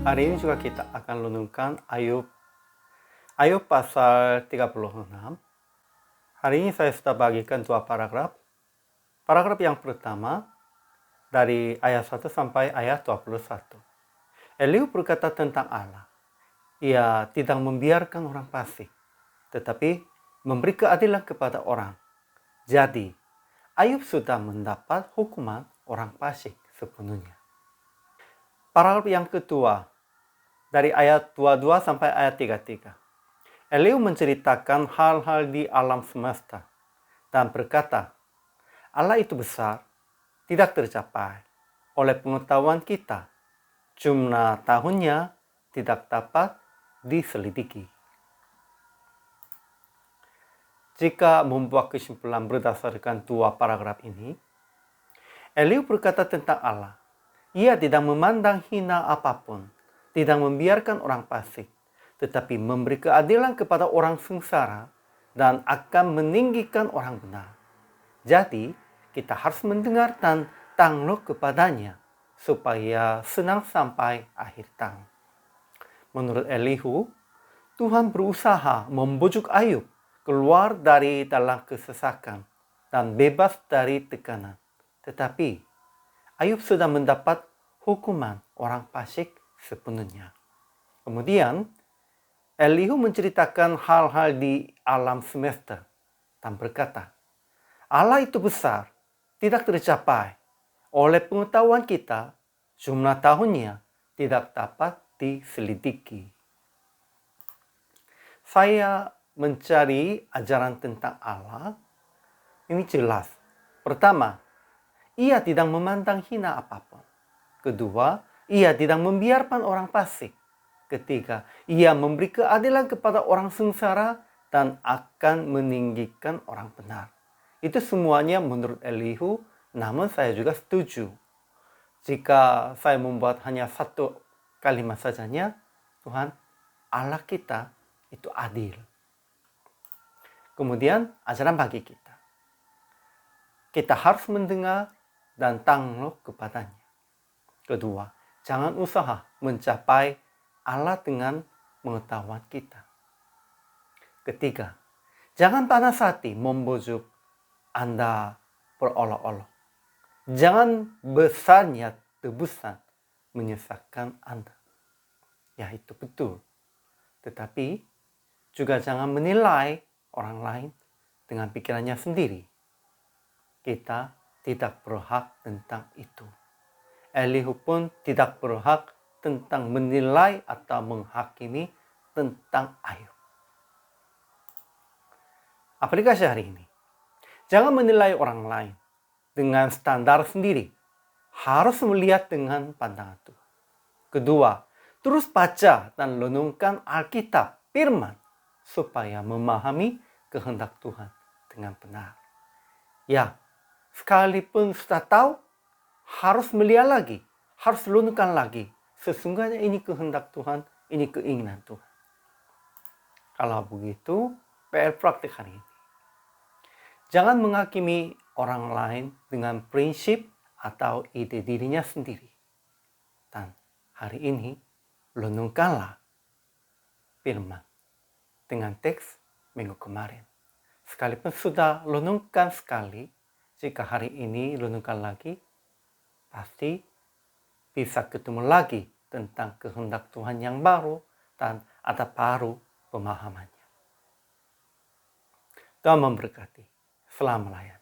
Hari ini juga kita akan renungkan Ayub pasal 36. Hari ini saya sudah bagikan dua paragraf. Paragraf yang pertama dari ayat 1 sampai ayat 21. Elihu berkata tentang Allah. Ia tidak membiarkan orang fasik, tetapi memberi keadilan kepada orang. Jadi, Ayub sudah mendapat hukuman orang fasik sepenuhnya. Paragraf yang kedua, dari ayat 22 sampai ayat 33. Elihu menceritakan hal-hal di alam semesta dan berkata, Allah itu besar, tidak tercapai oleh pengetahuan kita. Jumlah tahunnya tidak dapat diselidiki. Jika membuat kesimpulan berdasarkan dua paragraf ini, Elihu berkata tentang Allah. Ia tidak memandang hina apapun, tidak membiarkan orang fasik, tetapi memberi keadilan kepada orang sengsara dan akan meninggikan orang benar. Jadi, kita harus mendengar dan takluk kepadanya supaya senang sampai akhir tahun. Menurut Elihu, Tuhan berusaha membujuk Ayub keluar dari dalam kesesakan dan bebas dari tekanan. Tetapi, Ayub sudah mendapat hukuman orang fasik sepenuhnya. Kemudian, Elihu menceritakan hal-hal di alam semesta dan berkata, Allah itu besar, tidak tercapai oleh pengetahuan kita, jumlah tahunnya tidak dapat diselidiki. Saya mencari ajaran tentang Allah, ini jelas. Pertama, ia tidak memandang hina apapun. Kedua, ia tidak membiarkan orang fasik. Ketiga, ia memberi keadilan kepada orang sengsara dan akan meninggikan orang benar. Itu semuanya menurut Elihu, namun saya juga setuju. Jika saya membuat hanya satu kalimat sajanya, Tuhan, Allah kita itu adil. Kemudian, ajaran bagi kita. Kita harus mendengar dan takluk kepadanya. Kedua, jangan usaha mencapai Allah dengan pengetahuan kita. Ketiga, jangan panas hati membujuk Anda berolok-olok. Jangan besarnya tebusan menyesatkan Anda. Ya, itu betul. Tetapi juga jangan menilai orang lain dengan pikirannya sendiri. Kita tidak berhak tentang itu. Elihu pun tidak berhak tentang menilai atau menghakimi tentang Ayub. Aplikasi hari ini. Jangan menilai orang lain dengan standar sendiri. Harus melihat dengan pandangan Tuhan. Kedua, terus baca dan renungkan Alkitab, firman, supaya memahami kehendak Tuhan dengan benar. Ya, sekalipun sudah tahu, harus melihat lagi, harus renungkan lagi. Sesungguhnya ini kehendak Tuhan, ini keinginan Tuhan. Kalau begitu, PR praktik hari ini. Jangan menghakimi orang lain dengan prinsip atau ide dirinya sendiri. Dan hari ini, renungkanlah firman dengan teks minggu kemarin. Sekalipun sudah renungkan sekali, jika hari ini renungkan lagi, pasti bisa ketemu lagi tentang kehendak Tuhan yang baru dan ada baru pemahamannya. Tuhan memberkati. Selamat melayani.